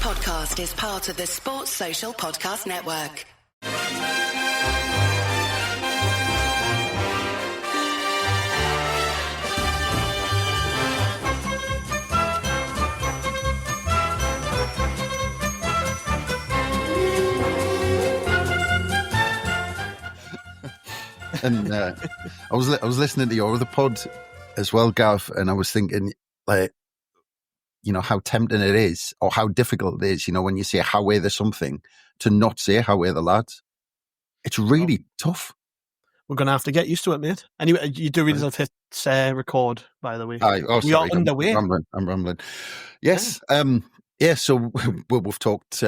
podcast is part of the Sports Social Podcast Network. And I was listening to your other pod as well, Gav, and I was thinking, like, you know, how tempting it is, or how difficult it is, you know, when you say how we're the something, to not say how we're the lads. It's really tough. We're going to have to get used to it, mate. Anyway, you do realize I've hit record, by the way. We are underway. I'm rambling. Yes. Yeah. So we've talked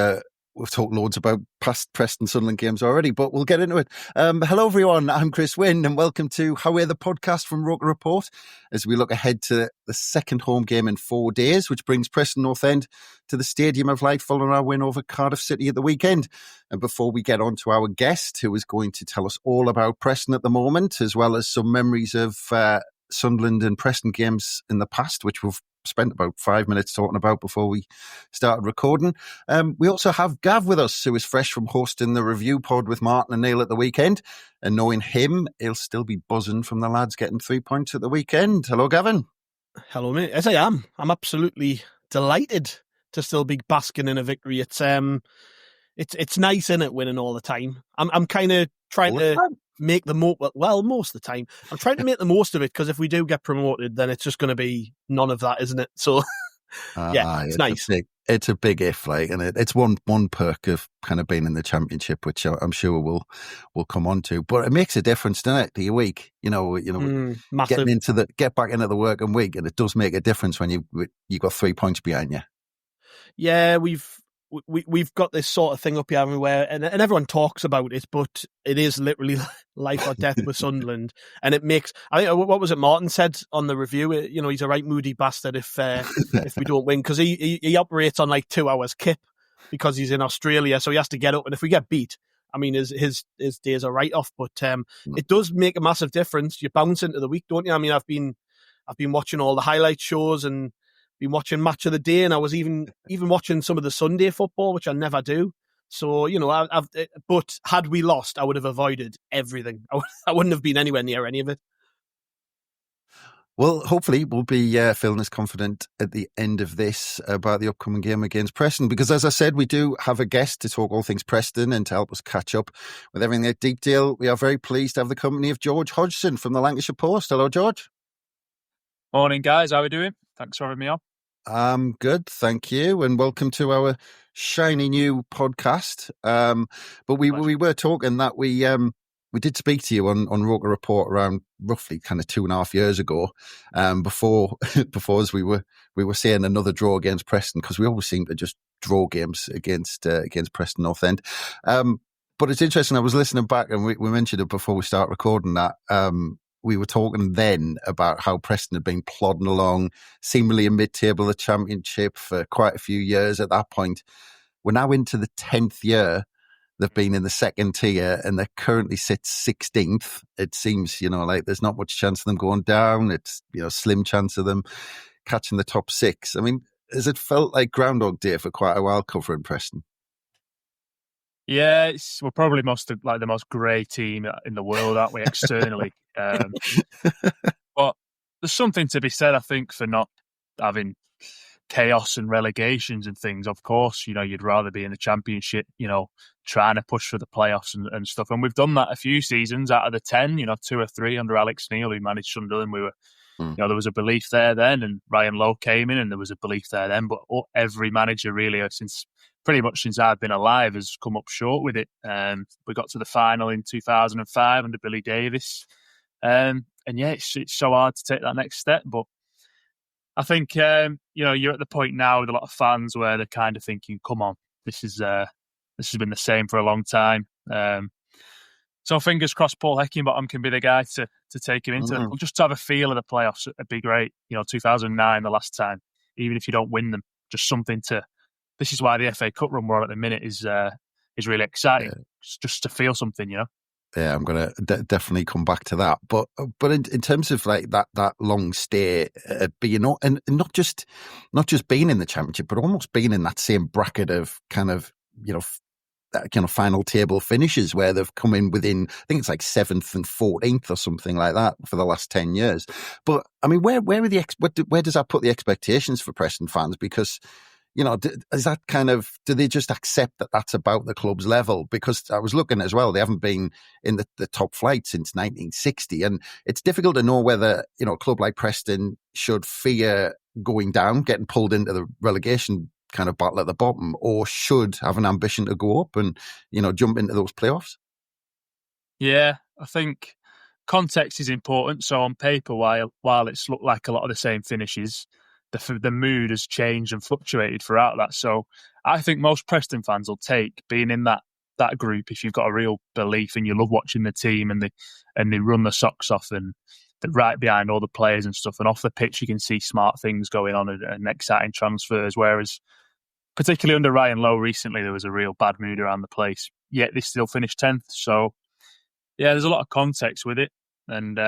loads about past Preston Sunderland games already, but we'll get into it. Hello, everyone. I'm Chris Wynn, and welcome to How We're the podcast from Roker Report, as we look ahead to the second home game in 4 days, which brings Preston North End to the Stadium of Light following our win over Cardiff City at the weekend. And before we get on to our guest, who is going to tell us all about Preston at the moment, as well as some memories of Sunderland and Preston games in the past, which we've spent about 5 minutes talking about before we started recording. We also have Gav with us, who is fresh from hosting the review pod with Martin and Neil at the weekend. And knowing him, he'll still be buzzing from the lads getting 3 points at the weekend. Hello, Gavin. Hello, mate. As I am. I'm absolutely delighted to still be basking in a victory. It's nice, isn't it, winning all the time? I'm kind of trying to make the most of the time. I'm trying to make the most of it, because if we do get promoted, then it's just going to be none of that, isn't it? So, it's nice. It's a big if, like, and it's one perk of kind of being in the Championship, which I'm sure we'll come on to. But it makes a difference, doesn't it, to your week? Get back into the working week, and it does make a difference when you got 3 points behind you. Yeah, we've got this sort of thing up here everywhere, and everyone talks about it, but it is literally life or death with Sunderland. And it makes, I think, what was it Martin said on the review? He's a right moody bastard if we don't win, because he operates on like 2 hours kip because he's in Australia, so he has to get up. And if we get beat, I mean, his days are right off. But it does make a massive difference. You bounce into the week, don't you? I mean, I've been watching all the highlight shows and been watching Match of the Day, and I was even watching some of the Sunday football, which I never do. So, but had we lost, I would have avoided everything. I wouldn't have been anywhere near any of it. Well, hopefully we'll be feeling as confident at the end of this about the upcoming game against Preston, because, as I said, we do have a guest to talk all things Preston and to help us catch up with everything in detail. We are very pleased to have the company of George Hodgson from the Lancashire Post. Hello, George. Morning, guys. How are we doing? Thanks for having me on. I'm good, thank you, and welcome to our shiny new podcast. But we were talking that we did speak to you on Roker Report around roughly kind of 2.5 years ago, before as we were saying another draw against Preston, because we always seem to just draw games against Preston North End. But it's interesting, I was listening back, and we mentioned it before we start recording that. We were talking then about how Preston had been plodding along, seemingly in mid-table of the Championship for quite a few years at that point. We're now into the 10th year they've been in the second tier, and they currently sit 16th. It seems, like there's not much chance of them going down. It's, slim chance of them catching the top 6. I mean, has it felt like Groundhog Day for quite a while covering Preston? Yeah, we're probably the most grey team in the world, aren't we, externally? But there's something to be said, I think, for not having chaos and relegations and things. Of course, you'd rather be in the Championship, trying to push for the playoffs and stuff. And we've done that a few seasons out of the 10, 2 or 3 under Alex Neil, who managed Sunderland. We were, there was a belief there then, and Ryan Lowe came in and there was a belief there then. But every manager really, pretty much since I've been alive, has come up short with it. We got to the final in 2005 under Billy Davis. And yeah, it's so hard to take that next step. But I think, you're at the point now with a lot of fans where they're kind of thinking, come on, this has been the same for a long time. So fingers crossed Paul Heckingbottom can be the guy to take him into it. Just to have a feel of the playoffs would be great. 2009, the last time, even if you don't win them, just something to... This is why the FA Cup run we're on at the minute is really exciting. Just to feel something, Yeah, I'm going to definitely come back to that. But in terms of like that long stay, being and not just being in the Championship, but almost being in that same bracket of kind of that kind of final table finishes where they've come in within, I think it's like 7th and 14th or something like that for the last 10 years. But I mean, where does that put the expectations for Preston fans? Because, is that kind of, do they just accept that that's about the club's level? Because I was looking as well, they haven't been in the top flight since 1960. And it's difficult to know whether, a club like Preston should fear going down, getting pulled into the relegation kind of battle at the bottom, or should have an ambition to go up and, jump into those playoffs. Yeah, I think context is important. So on paper, while it's looked like a lot of the same finishes, the mood has changed and fluctuated throughout that. So I think most Preston fans will take being in that group if you've got a real belief and you love watching the team and they run the socks off and they're right behind all the players and stuff. And off the pitch, you can see smart things going on and exciting transfers. Whereas, particularly under Ryan Lowe recently, there was a real bad mood around the place. Yet they still finished 10th. So, yeah, there's a lot of context with it. And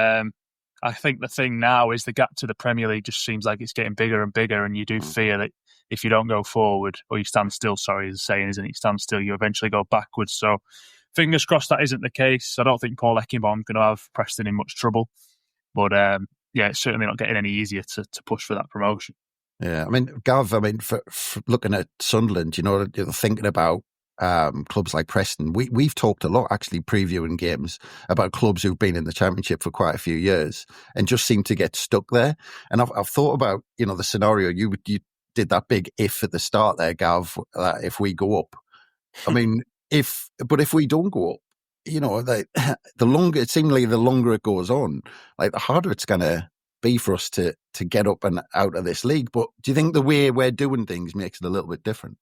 I think the thing now is the gap to the Premier League just seems like it's getting bigger and bigger. And you do fear that if you don't go forward, or you stand still, sorry, is the saying, isn't it? You stand still, you eventually go backwards. So, fingers crossed that isn't the case. I don't think Paul Heckingbottom's going to have Preston in much trouble. But, it's certainly not getting any easier to push for that promotion. Yeah, I mean, Gav, for looking at Sunderland, thinking about clubs like Preston, we've talked a lot, actually, previewing games about clubs who've been in the Championship for quite a few years and just seem to get stuck there. And I've thought about, the scenario, you did that big if at the start there, Gav, if we go up. I mean, if we don't go up, the longer it goes on, like the harder it's going to be for us to get up and out of this league. But do you think the way we're doing things makes it a little bit different?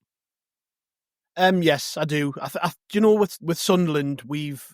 Yes, I do. With Sunderland, we've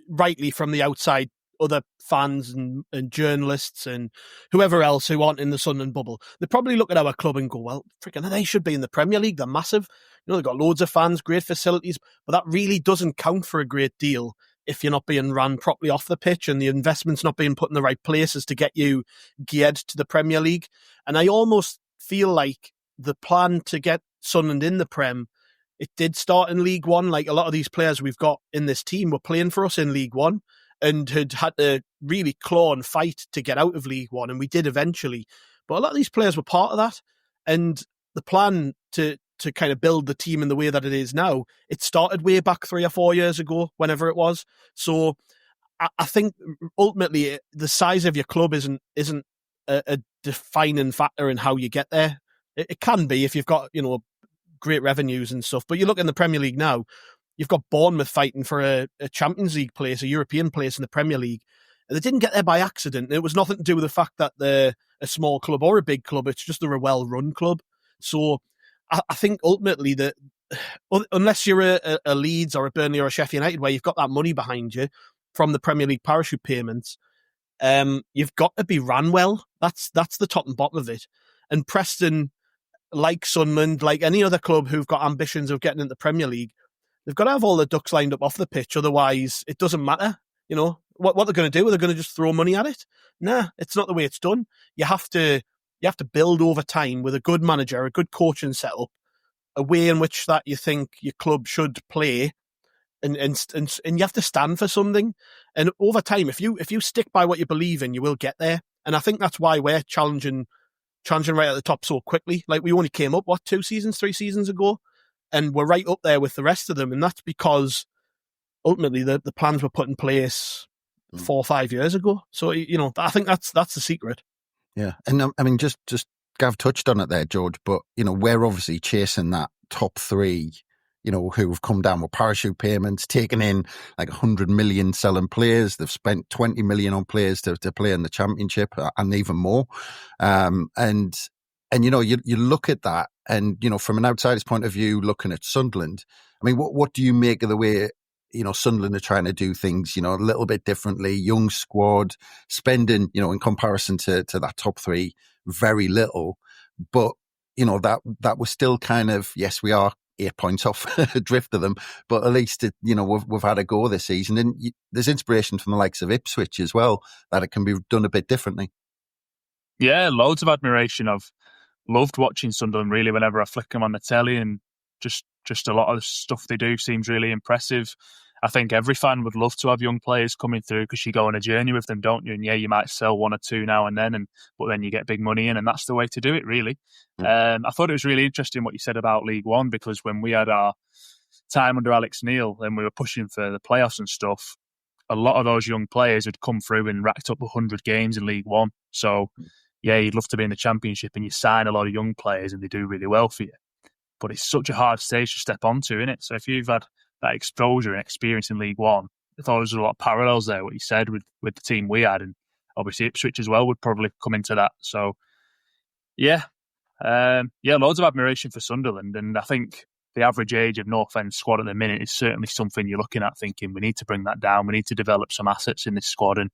rightly from the outside, other fans and journalists and whoever else who aren't in the Sunderland bubble, they probably look at our club and go, well, freaking, they should be in the Premier League. They're massive. They've got loads of fans, great facilities, but that really doesn't count for a great deal if you're not being run properly off the pitch and the investment's not being put in the right places to get you geared to the Premier League. And I almost feel like the plan to get Sunderland in the Prem, it did start in League One. Like a lot of these players we've got in this team were playing for us in League One and had to really claw and fight to get out of League One. And we did eventually. But a lot of these players were part of that. And the plan to kind of build the team in the way that it is now, it started way back 3 or 4 years ago, whenever it was. So I think ultimately the size of your club isn't a defining factor in how you get there. It can be if you've got, great revenues and stuff. But you look in the Premier League now, you've got Bournemouth fighting for a Champions League place, a European place in the Premier League. They didn't get there by accident. It was nothing to do with the fact that they're a small club or a big club. It's just they're a well-run club. So I think ultimately that unless you're a Leeds or a Burnley or a Sheffield United where you've got that money behind you from the Premier League parachute payments, you've got to be ran well. That's the top and bottom of it. And Preston, like Sunderland, like any other club who've got ambitions of getting into the Premier League, they've got to have all the ducks lined up off the pitch. Otherwise, it doesn't matter. What they're going to do? Are they going to just throw money at it? Nah, it's not the way it's done. You have to build over time with a good manager, a good coaching setup, a way in which that you think your club should play, and you have to stand for something. And over time, if you stick by what you believe in, you will get there. And I think that's why we're challenging right at the top so quickly. Like we only came up 3 seasons ago, and we're right up there with the rest of them. And that's because ultimately the plans were put in place 4 or 5 years ago. So I think that's the secret. Yeah, and I mean, just Gav touched on it there, George. But we're obviously chasing that top 3. Who've come down with parachute payments, taken in like 100 million selling players. They've spent 20 million on players to play in the Championship and even more. And you look at that and, from an outsider's point of view, looking at Sunderland, I mean, what do you make of the way, Sunderland are trying to do things, a little bit differently, young squad, spending, in comparison to that top 3, very little, but, that was still kind of, yes, we are 8 points off a drift of them, but at least we've had a go this season, and there's inspiration from the likes of Ipswich as well that it can be done a bit differently. Yeah, loads of admiration. I've loved watching Sunderland really whenever I flick them on the telly, and just a lot of the stuff they do seems really impressive. I think every fan would love to have young players coming through because you go on a journey with them, don't you? And yeah, you might sell one or two now and then, but then you get big money in, and that's the way to do it, really. I thought it was really interesting what you said about League One, because when we had our time under Alex Neil and we were pushing for the playoffs and stuff, a lot of those young players had come through and racked up 100 games in League One. So yeah, you'd love to be in the Championship and you sign a lot of young players and they do really well for you. But it's such a hard stage to step onto, isn't it? So if you've had that exposure and experience in League One, I thought there was a lot of parallels there, what you said with the team we had. And obviously Ipswich as well would probably come into that. So yeah, loads of admiration for Sunderland. And I think the average age of North End squad at the minute is certainly something you're looking at thinking we need to bring that down. We need to develop some assets in this squad. And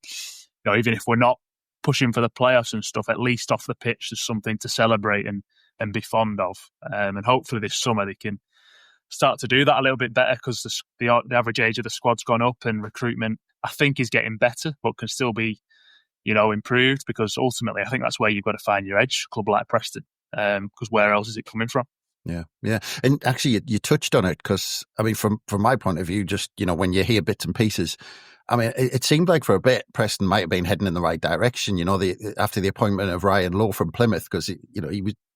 even if we're not pushing for the playoffs and stuff, at least off the pitch there's something to celebrate and be fond of. And hopefully this summer they can start to do that a little bit better, because the average age of the squad's gone up and recruitment, I think, is getting better, but can still be, improved, because ultimately I think that's where you've got to find your edge, a club like Preston, because where else is it coming from? Yeah. And actually, you touched on it, because, I mean, from my point of view, just, when you hear bits and pieces, I mean, it seemed like for a bit Preston might have been heading in the right direction, after the appointment of Ryan Lowe from Plymouth, because,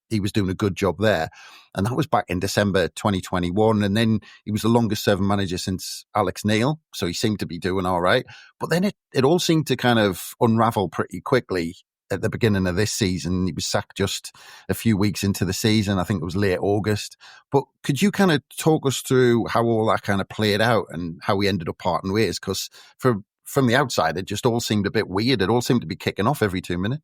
he was doing a good job there. And that was back in December 2021. And then he was the longest serving manager since Alex Neil. So he seemed to be doing all right. But then it all seemed to kind of unravel pretty quickly at the beginning of this season. He was sacked just a few weeks into the season. I think it was late August. But could you kind of talk us through how all that kind of played out and how we ended up parting ways? Because from the outside, it just all seemed a bit weird. It all seemed to be kicking off every 2 minutes.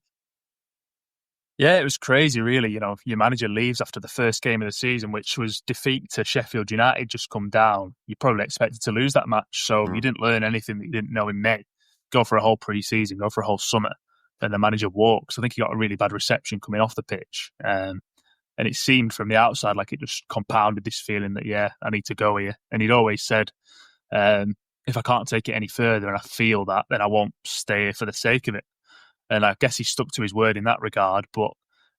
Yeah, it was crazy, really. Your manager leaves after the first game of the season, which was defeat to Sheffield United, just come down. You probably expected to lose that match, so you didn't learn anything that you didn't know in May. Go for a whole pre-season, go for a whole summer, and the manager walks. I think he got a really bad reception coming off the pitch. And it seemed from the outside like it just compounded this feeling that, yeah, I need to go here. And he'd always said, if I can't take it any further and I feel that, then I won't stay here for the sake of it. And I guess he stuck to his word in that regard. But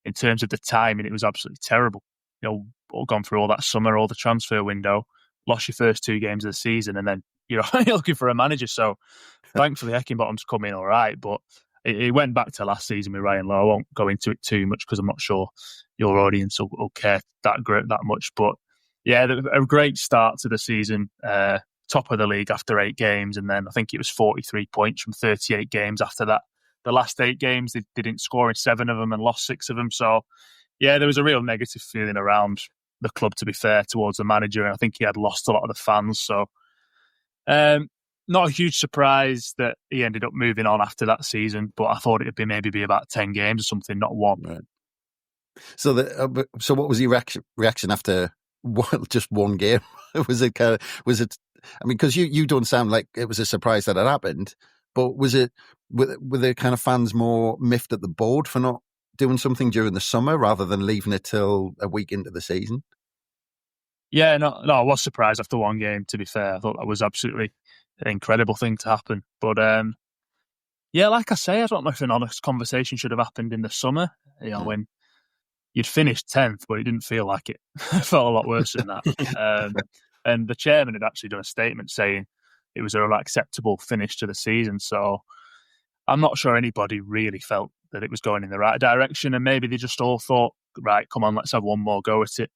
in terms of the timing, it was absolutely terrible. Gone through all that summer, all the transfer window, lost your first 2 games of the season, and then you're looking for a manager. So thankfully, Heckingbottom's come in all right. But it went back to last season with Ryan Lowe. I won't go into it too much because I'm not sure your audience will care that much. But yeah, a great start to the season. Top of the league after 8 games. And then I think it was 43 points from 38 games after that. The last 8 games, they didn't score in 7 of them and lost 6 of them. So, yeah, there was a real negative feeling around the club, to be fair, towards the manager. And I think he had lost a lot of the fans. So, not a huge surprise that he ended up moving on after that season. But I thought it would maybe about 10 games or something, not 1. Right. So, what was your reaction after just 1 game? Was it? I mean, because you don't sound like it was a surprise that it happened. But were the kind of fans more miffed at the board for not doing something during the summer rather than leaving it till a week into the season? Yeah, no, I was surprised after 1 game, to be fair. I thought that was absolutely an incredible thing to happen. But yeah, like I say, I don't know if an honest conversation should have happened in the summer, when you'd finished 10th, but it didn't feel like it. It felt a lot worse than that. And the chairman had actually done a statement saying it was an acceptable finish to the season. So I'm not sure anybody really felt that it was going in the right direction. And maybe they just all thought, right, come on, let's have one more go at it.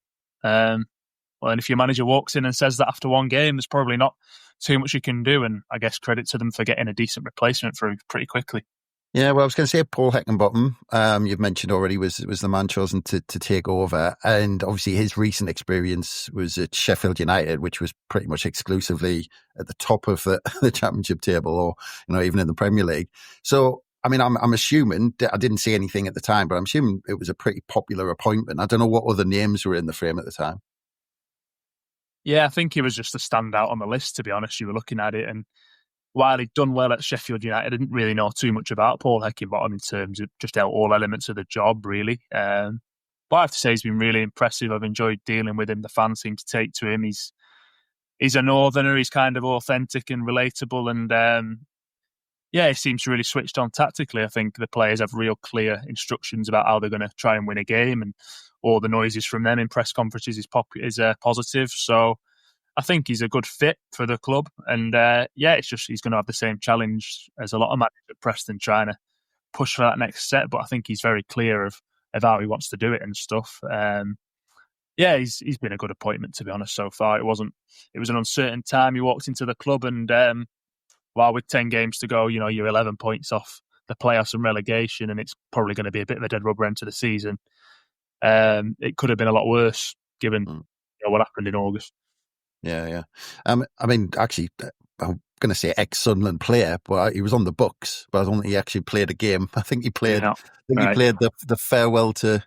Well, and if your manager walks in and says that after 1 game, there's probably not too much you can do. And I guess credit to them for getting a decent replacement through pretty quickly. Yeah, well, I was going to say Paul Heckingbottom, you've mentioned already, was the man chosen to take over. And obviously his recent experience was at Sheffield United, which was pretty much exclusively at the top of the Championship table, or even in the Premier League. So, I mean, I'm assuming, I didn't see anything at the time, but I'm assuming it was a pretty popular appointment. I don't know what other names were in the frame at the time. Yeah, I think he was just a standout on the list, to be honest. You were looking at it, and while he'd done well at Sheffield United, I didn't really know too much about Paul Heckingbottom in terms of just all elements of the job, really. But I have to say he's been really impressive. I've enjoyed dealing with him. The fans seem to take to him. He's a northerner. He's kind of authentic and relatable. And he seems really switched on tactically. I think the players have real clear instructions about how they're going to try and win a game, and all the noises from them in press conferences is positive. So I think he's a good fit for the club. And it's just he's going to have the same challenge as a lot of managers at Preston, trying to push for that next step. But I think he's very clear of how he wants to do it and stuff. He's been a good appointment, to be honest, so far. It was an uncertain time. He walked into the club, and while with 10 games to go, you're 11 points off the playoffs and relegation, and it's probably going to be a bit of a dead rubber end to the season. It could have been a lot worse given what happened in August. Yeah. I mean, actually, I'm going to say ex-Sunderland player, but he was on the books, but I don't think he actually played a game. I think he played. He played the farewell to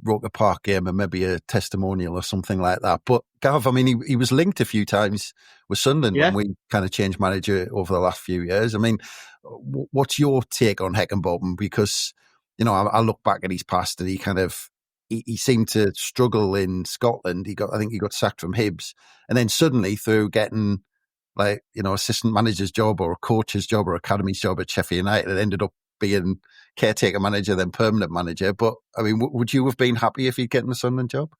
Roker Park game and maybe a testimonial or something like that. But Gav, I mean, he was linked a few times with Sunderland when we kind of changed manager over the last few years. I mean, what's your take on Heckingbottom? Because I look back at his past, and he seemed to struggle in Scotland. I think he got sacked from Hibs, and then suddenly through getting assistant manager's job or a coach's job or academy's job at Sheffield United, it ended up being caretaker manager, then permanent manager. But I mean, would you have been happy if he'd gotten the Sunderland job?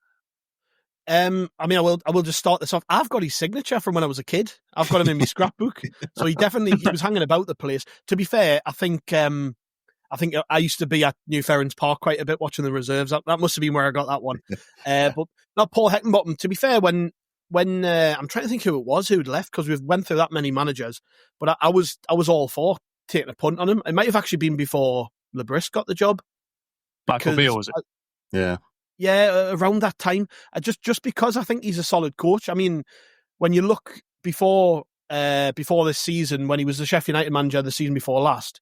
I mean, I will just start this off. I've got his signature from when I was a kid. I've got him in my scrapbook. So he was hanging about the place. To be fair, I think I used to be at New Ferrens Park quite a bit watching the reserves. That must have been where I got that one. But not Paul Heckingbottom. To be fair, when I'm trying to think who it was who'd left, because we've went through that many managers, but I was all for taking a punt on him. It might have actually been before Bris got the job. Michael Beale, was it? Yeah, around that time. Just because I think he's a solid coach. I mean, when you look before this season, when he was the Sheffield United manager the season before last,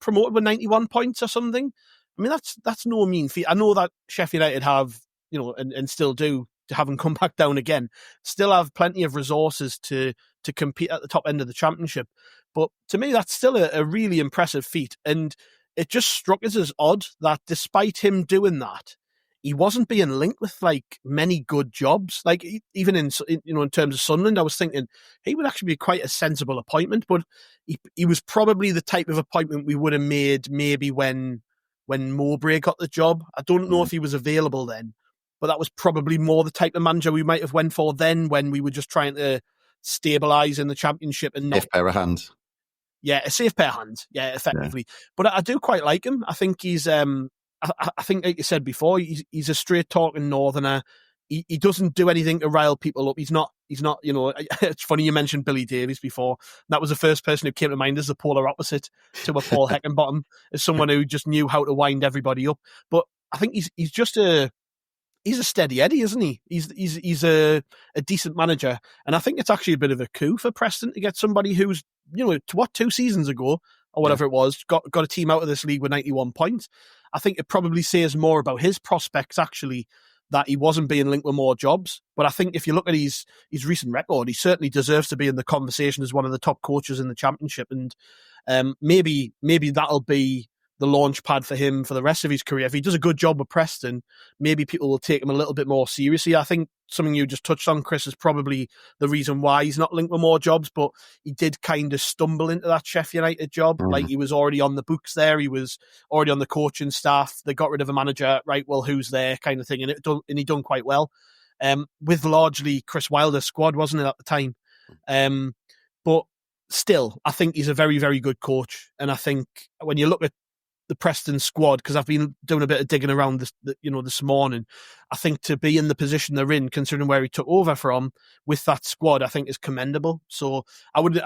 promoted with 91 points or something. I mean, that's no mean feat. I know that Sheffield United have, and still do, haven't come back down again, still have plenty of resources to compete at the top end of the championship. But to me, that's still a really impressive feat. And it just struck us as odd that despite him doing that, he wasn't being linked with many good jobs. Even in terms of Sunderland, I was thinking he would actually be quite a sensible appointment, but he was probably the type of appointment we would have made maybe when Mowbray got the job. I don't know if he was available then, but that was probably more the type of manager we might have went for then, when we were just trying to stabilise in the championship and not... Safe pair of hands. Yeah, a safe pair of hands. Yeah, effectively. Yeah. But I do quite like him. I think he's... I think, like you said before, he's a straight-talking northerner. He doesn't do anything to rile people up. He's not. It's funny you mentioned Billy Davies before. That was the first person who came to mind as the polar opposite to a Paul Heckingbottom, as someone who just knew how to wind everybody up. But I think he's just he's a steady Eddie, isn't he? He's a decent manager, and I think it's actually a bit of a coup for Preston to get somebody who's 2 seasons ago or whatever it was got a team out of this league with 91 points. I think it probably says more about his prospects actually that he wasn't being linked with more jobs. But I think if you look at his recent record, he certainly deserves to be in the conversation as one of the top coaches in the championship. And maybe that'll be the launch pad for him for the rest of his career. If he does a good job with Preston, maybe people will take him a little bit more seriously. I think something you just touched on, Chris, is probably the reason why he's not linked with more jobs, but he did kind of stumble into that Sheffield United job. Like, he was already on the books there. He was already on the coaching staff. They got rid of a manager, right? Well, who's there kind of thing. And he done quite well. With largely Chris Wilder's squad, wasn't it, at the time? But still, I think he's a very, very good coach. And I think when you look at the Preston squad, because I've been doing a bit of digging around this morning, I think to be in the position they're in, considering where he took over from with that squad, I think is commendable. So I wouldn't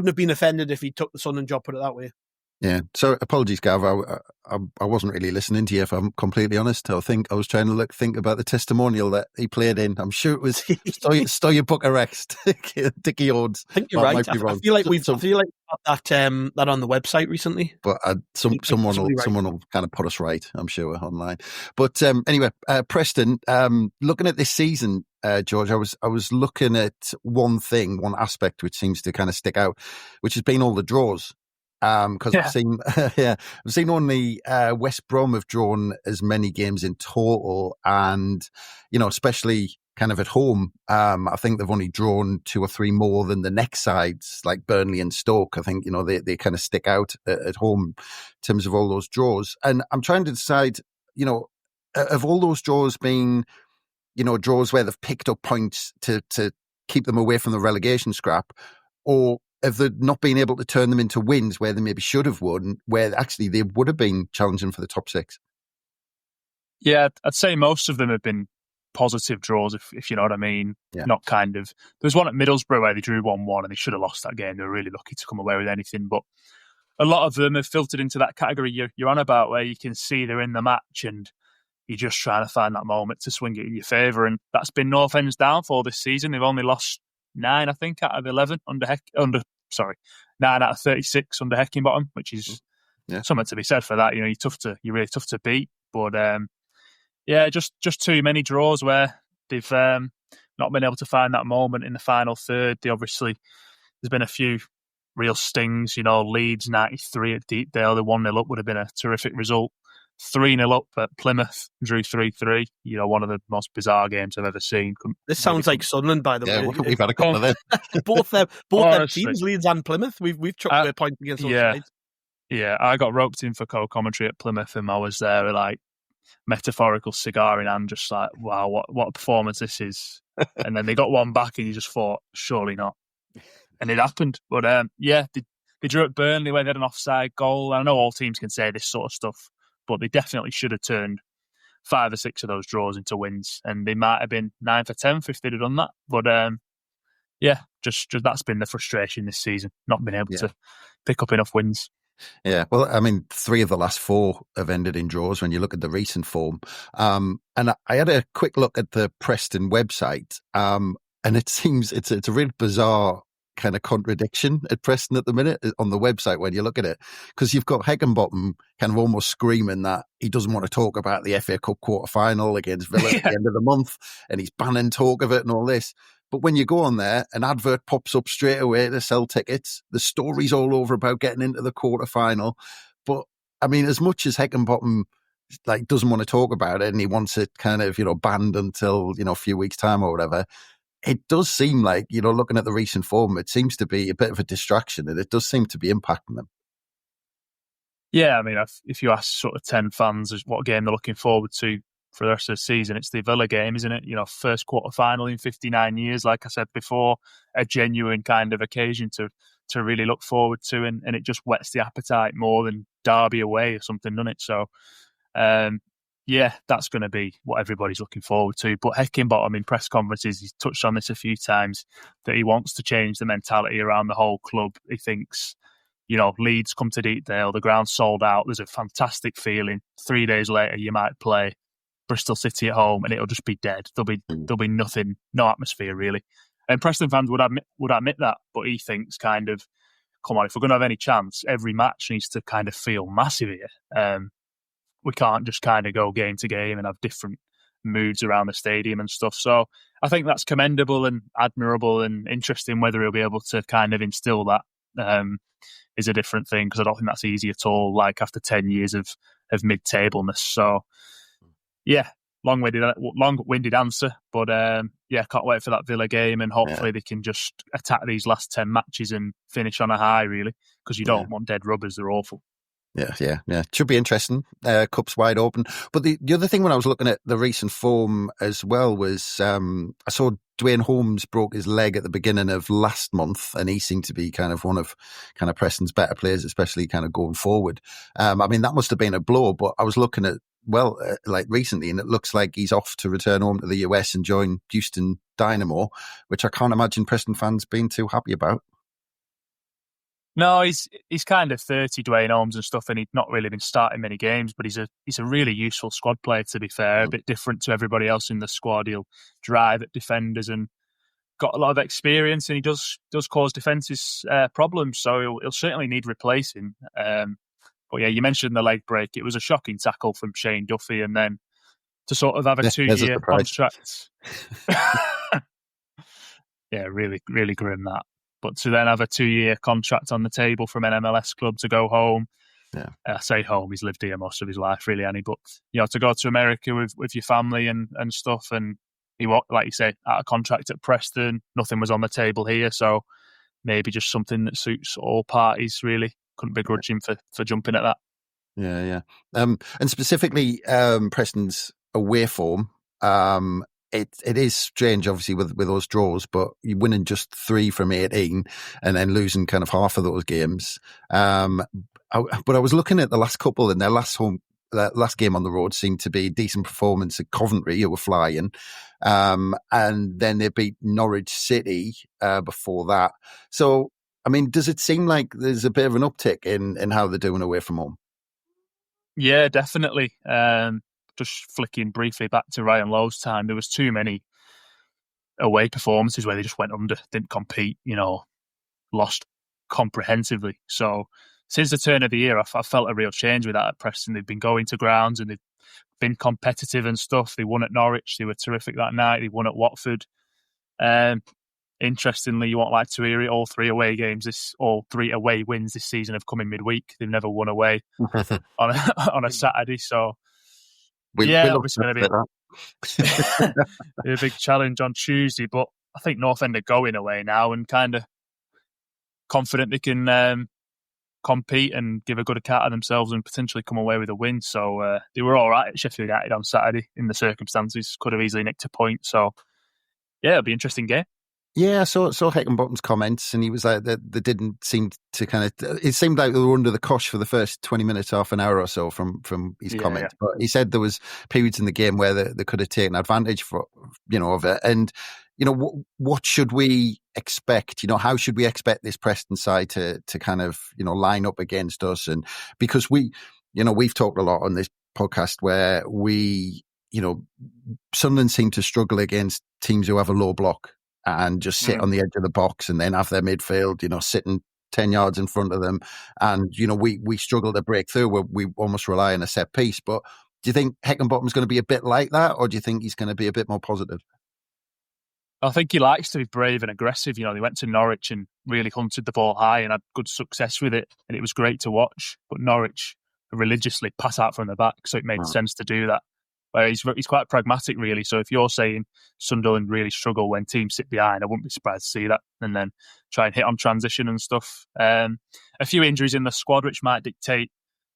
have been offended if he took the Sunderland job, put it that way. Yeah. So apologies, Gav. I wasn't really listening to you, if I'm completely honest. I think I was trying to think about the testimonial that he played in. I'm sure it was Stoya Bucharest, Dickie Ords. I think you're right. I feel like we've got that on the website recently. But someone will kind of put us right, I'm sure, online. But anyway, Preston, looking at this season, George, I was looking at one aspect which seems to kind of stick out, which has been all the draws. because I've seen, I've seen only West Brom have drawn as many games in total, and especially kind of at home, I think they've only drawn 2 or 3 more than the next sides, like Burnley and Stoke. I think they kind of stick out at home in terms of all those draws. And I'm trying to decide, have all those draws been, draws where they've picked up points to keep them away from the relegation scrap, or have they not been able to turn them into wins where they maybe should have won, where actually they would have been challenging for the top 6? Yeah, I'd say most of them have been positive draws, if you know what I mean. Yeah. Not kind of. There was one at Middlesbrough where they drew 1-1 and they should have lost that game. They were really lucky to come away with anything. But a lot of them have filtered into that category you're on about, where you can see they're in the match and you're just trying to find that moment to swing it in your favour. And that's been North End's downfall this season. They've only lost 9, I think, out of 11 9 out of 36 under Heckingbottom, which is something to be said for that. You're really tough to beat. But just too many draws where they've not been able to find that moment in the final third. There's been a few real stings. Leeds 93 at Deepdale, the 1-0 up would have been a terrific result. 3-0 up at Plymouth, drew 3-3. One of the most bizarre games I've ever seen. This sounds like Sunderland, by the way. We've had a couple of them. both their teams, Leeds and Plymouth. We've chucked away points against those sides. Yeah, I got roped in for co-commentary at Plymouth, and I was there with like metaphorical cigar in hand, just like, wow, what a performance this is. And then they got one back, and you just thought, surely not. And it happened. But they drew at Burnley where they had an offside goal. I know all teams can say this sort of stuff, but they definitely should have turned 5 or 6 of those draws into wins, and they might have been 9 for 10 if they'd have done that. But just that's been the frustration this season, not being able to pick up enough wins. Yeah, well, I mean, 3 of the last 4 have ended in draws when you look at the recent form. And I had a quick look at the Preston website, and it seems it's a really bizarre kind of contradiction at Preston at the minute on the website when you look at it, because you've got Heckingbottom kind of almost screaming that he doesn't want to talk about the FA Cup quarter-final against Villa at the end of the month, and he's banning talk of it and all this. But when you go on there, an advert pops up straight away to sell tickets. The story's all over about getting into the quarter-final. But, I mean, as much as Heckingbottom doesn't want to talk about it and he wants it kind of, banned until, a few weeks' time or whatever, it does seem like, looking at the recent form, it seems to be a bit of a distraction, and it does seem to be impacting them. Yeah, I mean, if you ask sort of 10 fans what game they're looking forward to for the rest of the season, it's the Villa game, isn't it? First quarter-final in 59 years, like I said before, a genuine kind of occasion to really look forward to, and it just whets the appetite more than Derby away or something, doesn't it? So, that's going to be what everybody's looking forward to. But Heckingbottom in press conferences, he's touched on this a few times, that he wants to change the mentality around the whole club. He thinks, Leeds come to Deepdale, the ground's sold out, there's a fantastic feeling. 3 days later, you might play Bristol City at home and it'll just be dead. There'll be nothing, no atmosphere really. And Preston fans would admit that, but he thinks kind of, come on, if we're going to have any chance, every match needs to kind of feel massive here. We can't just kind of go game to game and have different moods around the stadium and stuff. So I think that's commendable and admirable, and interesting. Whether he'll be able to kind of instill that is a different thing, because I don't think that's easy at all, like after 10 years of mid-tableness. So yeah, long-winded answer, but can't wait for that Villa game, and hopefully they can just attack these last 10 matches and finish on a high, really, because you don't want dead rubbers. They're awful. Yeah. Should be interesting. Cup's wide open. But the other thing when I was looking at the recent form as well was I saw Dwayne Holmes broke his leg at the beginning of last month, and he seemed to be kind of one of kind of Preston's better players, especially kind of going forward. I mean, that must have been a blow, but I was looking at recently, and it looks like he's off to return home to the US and join Houston Dynamo, which I can't imagine Preston fans being too happy about. No, he's kind of 30, Dwayne Holmes and stuff, and he's not really been starting many games, but he's a really useful squad player, to be fair, a bit different to everybody else in the squad. He'll drive at defenders and got a lot of experience, and he does cause defences problems, so he'll certainly need replacing. But yeah, you mentioned the leg break. It was a shocking tackle from Shane Duffy, and then to sort of have a 2-year contract. Yeah, really, really grim that. But to then have a 2-year contract on the table from an MLS club to go home, I say home, he's lived here most of his life, really, Annie. But, to go to America with your family and stuff, and he, like you say, out of contract at Preston, nothing was on the table here, so maybe just something that suits all parties, really. Couldn't begrudge him for jumping at that. Yeah. And specifically, Preston's away form, it is strange, obviously, with those draws, but you're winning just 3 from 18 and then losing kind of half of those games. But I was looking at the last couple, and their last game on the road seemed to be a decent performance at Coventry, who were flying. And then they beat Norwich City before that. So, I mean, does it seem like there's a bit of an uptick in how they're doing away from home? Yeah, definitely. Just flicking briefly back to Ryan Lowe's time, there was too many away performances where they just went under, didn't compete, lost comprehensively. So since the turn of the year, I felt a real change with that at Preston. They've been going to grounds and they've been competitive and stuff. They won at Norwich. They were terrific that night. They won at Watford. Interestingly, you won't like to hear it, all 3 away wins this season have come in midweek. They've never won away on a Saturday. So, it's going to be a big challenge on Tuesday. But I think North End are going away now and kind of confident they can compete and give a good account of themselves and potentially come away with a win. So they were all right at Sheffield United on Saturday in the circumstances. Could have easily nicked a point. So, it'll be an interesting game. Yeah, I saw Heckingbottom's comments, and he was like, they didn't seem to kind of, it seemed like they were under the cosh for the first 20 minutes, half an hour or so from his comments. But he said there was periods in the game where they could have taken advantage of it. And, what should we expect? How should we expect this Preston side to kind of, line up against us? And because we've talked a lot on this podcast where Sunderland seem to struggle against teams who have a low block and just sit on the edge of the box and then have their midfield, sitting 10 yards in front of them. And, we struggle to break through where we almost rely on a set piece. But do you think Heckingbottom's going to be a bit like that, or do you think he's going to be a bit more positive? I think he likes to be brave and aggressive. They went to Norwich and really hunted the ball high and had good success with it. And it was great to watch. But Norwich religiously pass out from the back, so it made sense to do that. Where he's quite pragmatic, really. So if you're saying Sunderland really struggle when teams sit behind, I wouldn't be surprised to see that, and then try and hit on transition and stuff. A few injuries in the squad, which might dictate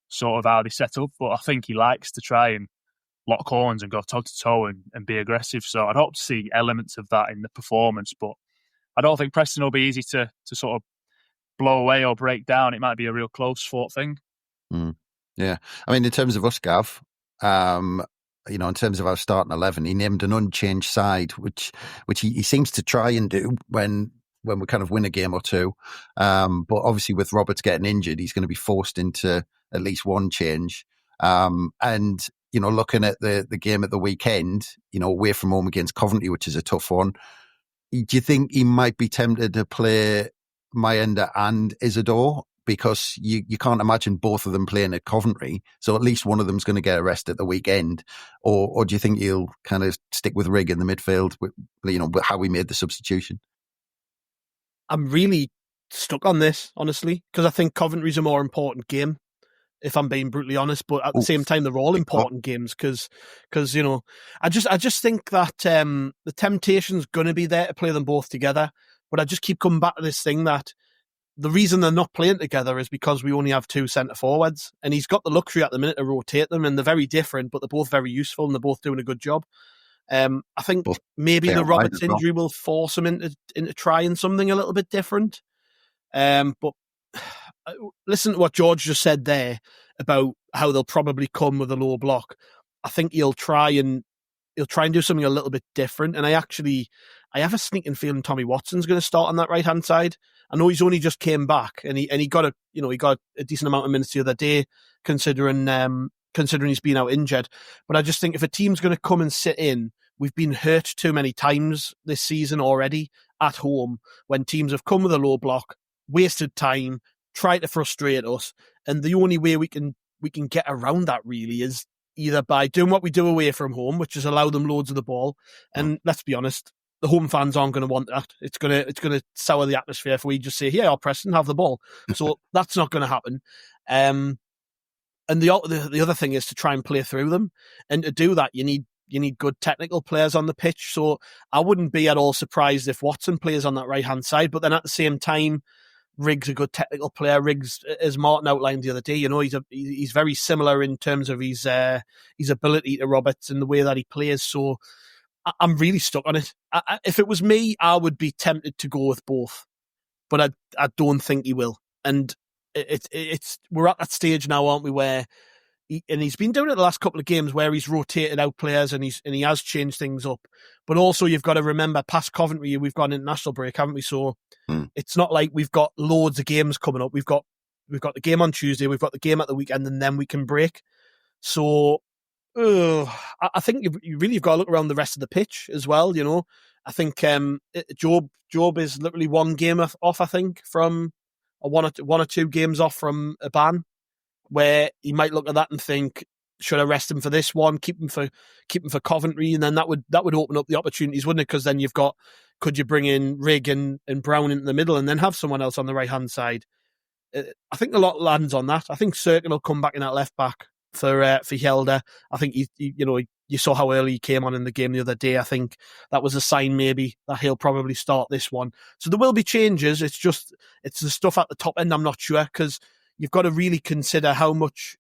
sort of how they set up, but I think he likes to try and lock horns and go toe-to-toe and be aggressive. So I'd hope to see elements of that in the performance, but I don't think Preston will be easy to sort of blow away or break down. It might be a real close-fought thing. Yeah. I mean, in terms of us, Gav, in terms of our starting 11, he named an unchanged side, which he seems to try and do when we kind of win a game or two. But obviously with Roberts getting injured, he's going to be forced into at least one change. And, looking at the game at the weekend, away from home against Coventry, which is a tough one, do you think he might be tempted to play Mayenda and Isidore? Because you can't imagine both of them playing at Coventry. So at least one of them's going to get a rest at the weekend. Or do you think he'll kind of stick with Rigg in the midfield, with how we made the substitution? I'm really stuck on this, honestly, because I think Coventry's a more important game, if I'm being brutally honest. But at the same time, they're all important games because I just think that the temptation's going to be there to play them both together. But I just keep coming back to this thing that the reason they're not playing together is because we only have 2 centre forwards, and he's got the luxury at the minute to rotate them, and they're very different, but they're both very useful and they're both doing a good job. I think maybe the Roberts injury will force him into trying something a little bit different. But listen to what George just said there about how they'll probably come with a low block. I think he'll try and do something a little bit different. And I have a sneaking feeling Tommy Watson's going to start on that right hand side. I know he's only just came back, and he got a decent amount of minutes the other day, considering he's been out injured. But I just think if a team's going to come and sit in, we've been hurt too many times this season already at home when teams have come with a low block, wasted time, tried to frustrate us, and the only way we can get around that really is either by doing what we do away from home, which is allow them loads of the ball. And let's be honest, the home fans aren't going to want that. It's going to sour the atmosphere if we just say, "Here, Preston, have the ball." So that's not going to happen. And the other thing is to try and play through them, and to do that, you need good technical players on the pitch. So I wouldn't be at all surprised if Watson plays on that right hand side. But then at the same time, Riggs a good technical player. Riggs, as Martin outlined the other day, he's very similar in terms of his ability to Roberts and the way that he plays. So I'm really stuck on it. If it was me, I would be tempted to go with both, but I don't think he will. And we're at that stage now, aren't we, where he's been doing it the last couple of games where he's rotated out players and he has changed things up. But also you've got to remember, past Coventry, we've got an international break, haven't we? So it's not like we've got loads of games coming up. We've got the game on Tuesday, we've got the game at the weekend, and then we can break. So I think you've got to look around the rest of the pitch as well. I think Job is literally one game off. I think from one or two games off from a ban, where he might look at that and think, should I rest him for this one, keep him for Coventry, and then that would open up the opportunities, wouldn't it? Because then could you bring in Rigg and Brown into the middle and then have someone else on the right hand side? I think a lot lands on that. I think Cirkin will come back in that left back for Hjelde. I think you saw how early he came on in the game the other day. I think that was a sign maybe that he'll probably start this one. So there will be changes. It's the stuff at the top end I'm not sure, because you've got to really consider how much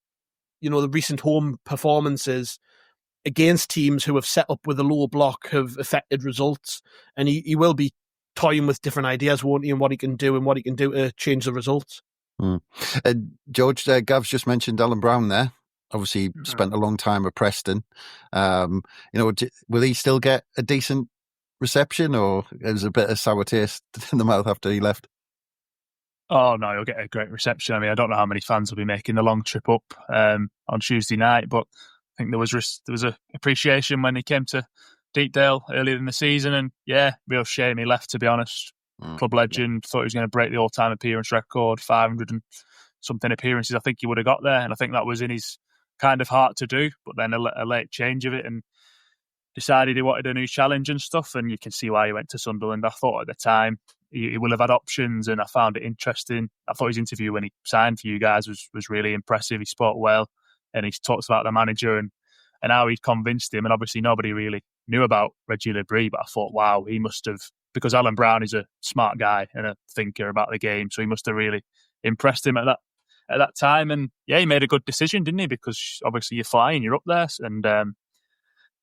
the recent home performances against teams who have set up with a low block have affected results, and he will be toying with different ideas, won't he, and what he can do to change the results. George, Gav's just mentioned Alan Brown there. Obviously spent a long time at Preston. Will he still get a decent reception, or is it a bit of sour taste in the mouth after he left? Oh no, he'll get a great reception. I mean, I don't know how many fans will be making the long trip up on Tuesday night, but I think there was a appreciation when he came to Deepdale earlier in the season, and real shame he left, to be honest. Club legend, thought he was going to break the all-time appearance record, 500 and something appearances. I think he would have got there, and I think that was in his kind of heart to do, but then a late change of it, and decided he wanted a new challenge and stuff, and you can see why he went to Sunderland. I thought at the time he will have had options, and I found it interesting. I thought his interview when he signed for you guys was really impressive. He spoke well, and he talks about the manager and how he'd convinced him. And obviously nobody really knew about Reggie Lebris, but I thought, wow, he must have, because Alan Brown is a smart guy and a thinker about the game, so he must have really impressed him at that time. And he made a good decision, didn't he? Because obviously you're flying, you're up there, and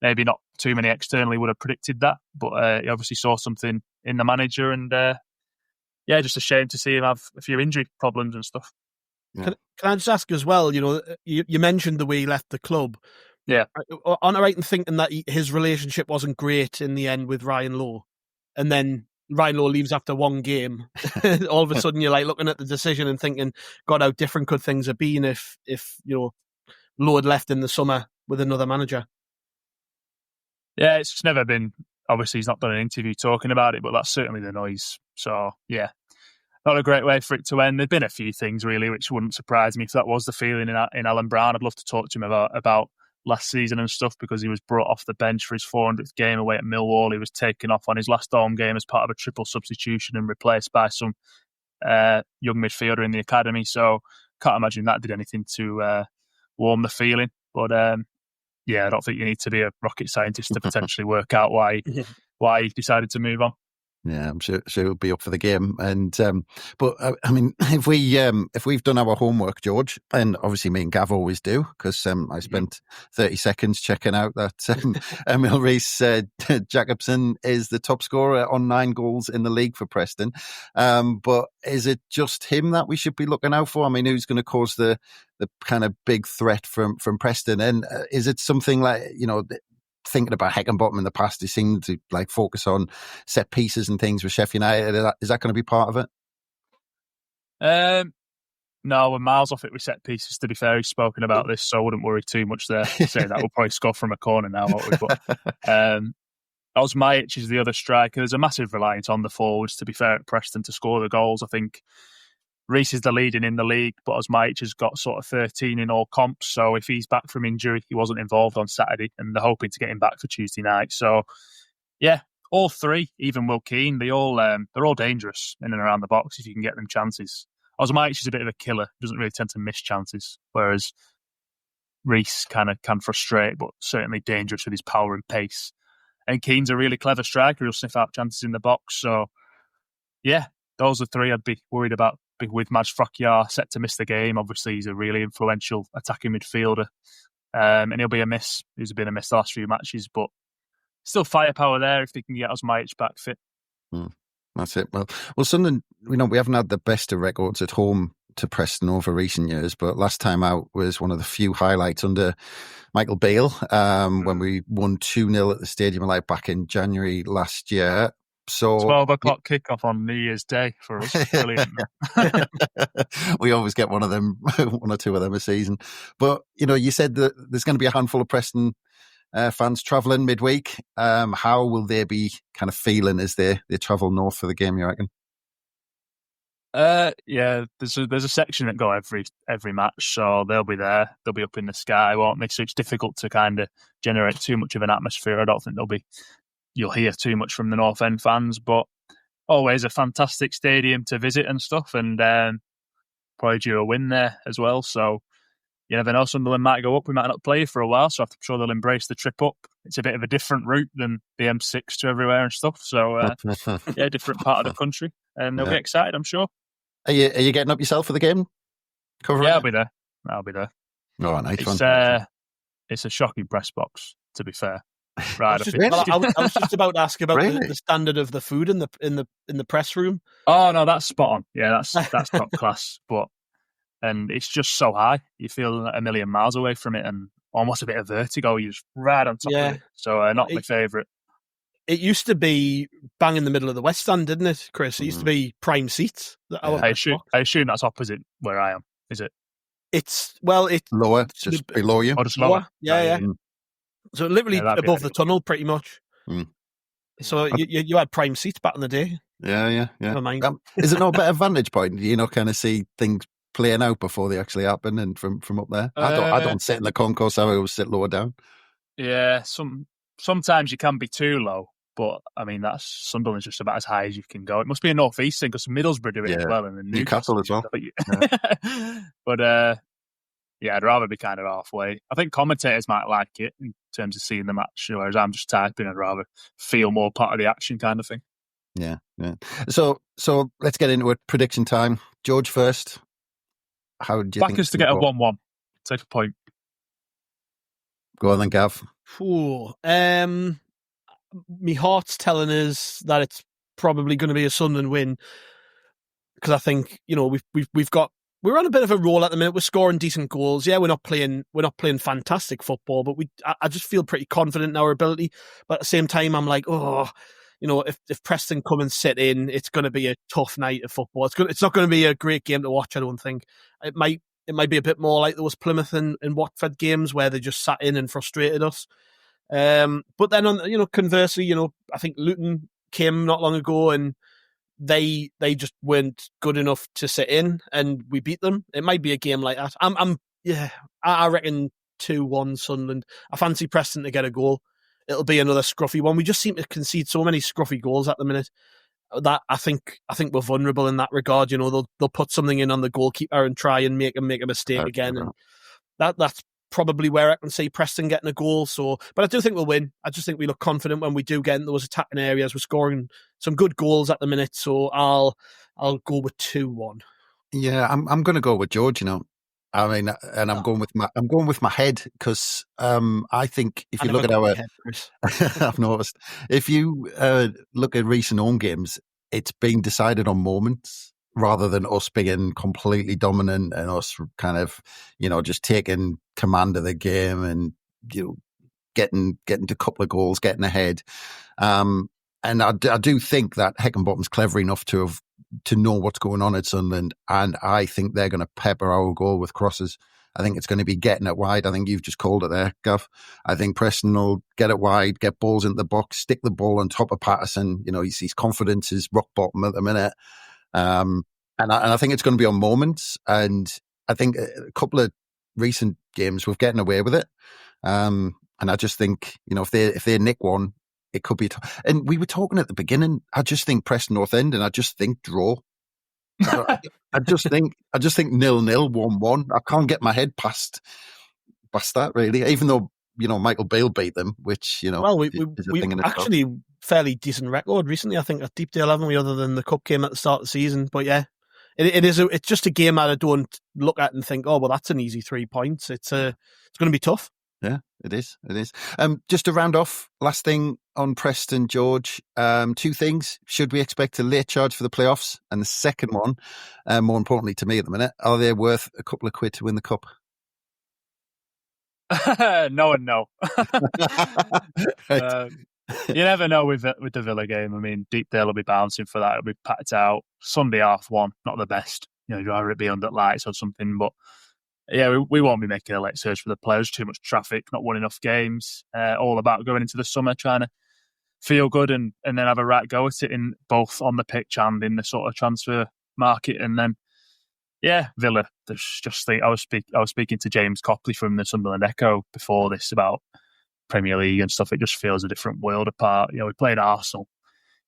maybe not too many externally would have predicted that, but he obviously saw something in the manager, and just a shame to see him have a few injury problems and stuff. Yeah. Can I just ask as well, you mentioned the way he left the club. Yeah. Aren't I right in thinking that his relationship wasn't great in the end with Ryan Lowe? And then Ryan Lowe leaves after one game. All of a sudden you're like looking at the decision and thinking, God, how different could things have been if Lowe had left in the summer with another manager? Yeah, it's just never been, obviously he's not done an interview talking about it, but that's certainly the noise. So, not a great way for it to end. There'd been a few things really which wouldn't surprise me if that was the feeling in Alan Brown. I'd love to talk to him about last season and stuff, because he was brought off the bench for his 400th game away at Millwall. He was taken off on his last home game as part of a triple substitution and replaced by some young midfielder in the academy. So can't imagine that did anything to warm the feeling. But I don't think you need to be a rocket scientist to potentially work out why he decided to move on. Yeah, I'm sure he'll be up for the game. And but I mean, if we've done our homework, George, and obviously me and Gav always do, because I spent 30 seconds checking out that Emil Rees Jacobson is the top scorer on 9 goals in the league for Preston. But is it just him that we should be looking out for? I mean, who's going to cause the kind of big threat from Preston? And is it something like, thinking about Heckingbottom in the past, he seemed to focus on set pieces and things with Sheffield United. Is that going to be part of it? No, we're miles off it with set pieces, to be fair. He's spoken about this, so I wouldn't worry too much there. Saying that we'll probably score from a corner now, won't we? But Osmajic is the other striker. There's a massive reliance on the forwards, to be fair, at Preston to score the goals. I think Rees is the leading in the league, but Osmajic has got sort of 13 in all comps. So if he's back from injury, he wasn't involved on Saturday, and they're hoping to get him back for Tuesday night. So, all three, even Will Keane, they're all dangerous in and around the box if you can get them chances. Osmaic is a bit of a killer, doesn't really tend to miss chances, whereas Reece kind of can frustrate, but certainly dangerous with his power and pace. And Keane's a really clever striker who'll sniff out chances in the box. So, yeah, those are three I'd be worried about. With Maj Frackyar set to miss the game. Obviously, he's a really influential attacking midfielder. And he'll be a miss. He's been a miss the last few matches, but still firepower there if they can get Osmaic back fit. That's it. Well, Sunderland, we haven't had the best of records at home to Preston over recent years, but last time out was one of the few highlights under Michael Beale when we won 2-0 at the Stadium of Light back in January last year. So 12 o'clock kickoff on New Year's Day for us. Brilliant. We always get one of them, one or two of them a season. But, you said that there's going to be a handful of Preston fans travelling midweek. How will they be kind of feeling as they travel north for the game, you reckon? Yeah, there's a section that go every match, so they'll be there. They'll be up in the sky, won't they? So it's difficult to kind of generate too much of an atmosphere. I don't think you'll hear too much from the North End fans, but always a fantastic stadium to visit and stuff, and probably due a win there as well. So you never know, Sunderland might go up. We might not play for a while, so I'm sure they'll embrace the trip up. It's a bit of a different route than the M6 to everywhere and stuff. So yeah, different part of the country, and they'll be excited, I'm sure. Are you getting up yourself for the game? Yeah, I'll be there. All right, it's a shocking press box, to be fair. Right, I was just about to ask about the standard of the food in the press room. Oh no, that's spot on. Yeah, that's top class. And it's just so high, you feel a million miles away from it, and almost a bit of vertigo. You're just right on top of it. So not my favourite. It used to be bang in the middle of the West Stand, didn't it, Chris? It used to be prime seats. I assume that's opposite where I am. Is it? It's lower, just below you. Oh, just lower. Yeah. So literally above the tunnel, pretty much. So you had prime seats back in the day. Yeah. Never mind. Is it not a better vantage point? Do you not kind of see things playing out before they actually happen, and from up there? I don't sit in the concourse. I always sit lower down. Yeah, sometimes you can be too low, but I mean that's Sunderland's just about as high as you can go. It must be a North East thing because Middlesbrough do it as well, and then Newcastle as well. But yeah, I'd rather be kind of halfway. I think commentators might like it in terms of seeing the match, whereas I'm just typing. I'd rather feel more part of the action kind of thing. Yeah. So let's get into it. Prediction time. George first. How do you back think us to get a 1-1? Take a point. Go on then, Gav. My heart's telling us that it's probably going to be a Sunderland win, because I think we're on a bit of a roll at the minute. We're scoring decent goals. Yeah, we're not playing fantastic football, but I just feel pretty confident in our ability. But at the same time, I'm like, if Preston come and sit in, it's going to be a tough night of football. It's not going to be a great game to watch, I don't think. It might be a bit more like those Plymouth and Watford games where they just sat in and frustrated us. But then conversely, I think Luton came not long ago and they just weren't good enough to sit in, and we beat them. It might be a game like that. I reckon 2-1 Sunderland. I fancy Preston to get a goal. It'll be another scruffy one. We just seem to concede so many scruffy goals at the minute that I think we're vulnerable in that regard. They'll put something in on the goalkeeper and try and make a mistake again, and that's probably where I can see Preston getting a goal. So, but I do think we'll win. I just think we look confident when we do get in those attacking areas. We're scoring some good goals at the minute, so I'll go with 2-1. Yeah, I'm going to go with George. I mean, and I'm going with my head, because I think if you look at our, I've noticed if you look at recent home games, it's been decided on moments rather than us being completely dominant and us kind of, just taking command of the game and getting to a couple of goals, getting ahead. And I do think that Heckingbottom's clever enough to know what's going on at Sunderland, and I think they're going to pepper our goal with crosses. I think it's going to be getting it wide. I think you've just called it there, Gav. I think Preston will get it wide, get balls into the box, stick the ball on top of Patterson. His confidence is rock bottom at the minute. And I think it's going to be on moments. And I think a couple of recent games we've getting away with it. And I just think, if they nick one, it could be. And we were talking at the beginning. I just think Preston North End, and I just think draw. I just think 0-0, 1-1. I can't get my head past that really. Even though Michael Beale beat them, which is a thing in itself. Actually fairly decent record recently. I think at Deepdale, haven't we? Other than the cup game at the start of the season, but yeah, it's just a game that I don't look at and think, oh well, that's an easy 3 points. It's going to be tough. Yeah, it is. Just to round off, last thing on Preston, George, 2 things. Should we expect a late charge for the playoffs? And the second one, more importantly to me at the minute, are they worth a couple of quid to win the cup? No and no. Right. You never know with the Villa game. I mean, Deepdale will be bouncing for that. It'll be packed out. Sunday 1:30, not the best. You'd rather it be under lights or something, but yeah, we won't be making a late surge for the players. Too much traffic, not won enough games. All about going into the summer, trying to feel good and then have a right go at it in both on the pitch and in the sort of transfer market. And then, yeah, Villa. There's just I was speaking to James Copley from the Sunderland Echo before this about Premier League and stuff. It just feels a different world apart. We played Arsenal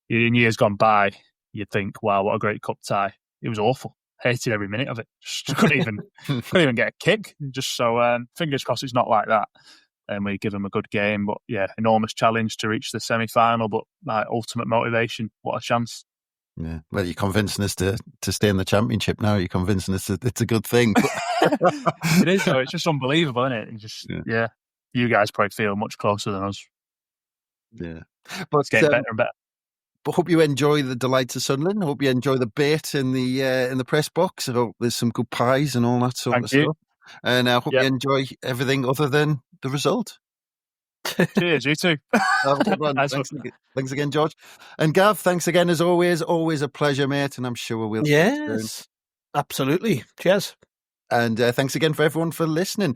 in years gone by. You'd think, wow, what a great cup tie. It was awful. Hated every minute of it. Just couldn't even get a kick. Just so fingers crossed it's not like that. And we give them a good game. But yeah, enormous challenge to reach the semi-final. But ultimate motivation. What a chance. Yeah. Well, you're convincing us to stay in the Championship now. You're convincing us that it's a good thing. It is though. It's just unbelievable, isn't it? Yeah. You guys probably feel much closer than us. Yeah. But it's getting better and better. But hope you enjoy the delights of Sunderland. Hope you enjoy the bait in the press box. I hope there's some good pies and all that sort of stuff. And I hope you enjoy everything other than the result. Cheers, you too. Have a good one. Thanks again, George. And Gav, thanks again as always. Always a pleasure, mate. And I'm sure we'll. Yes, absolutely. Cheers. And thanks again for everyone for listening.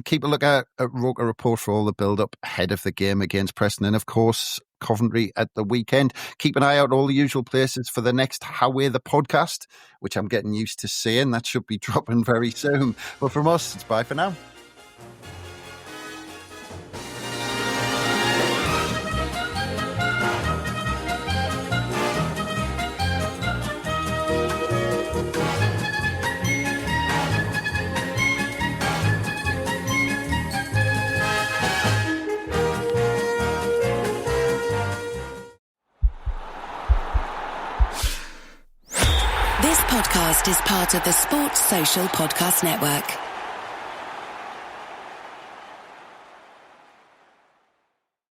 Keep a look at Roker Report for all the build-up ahead of the game against Preston. And, of course, Coventry at the weekend. Keep an eye out all the usual places for the next How We're the podcast, which I'm getting used to saying. That should be dropping very soon. But from us, it's bye for now. This podcast is part of the Sports Social Podcast Network.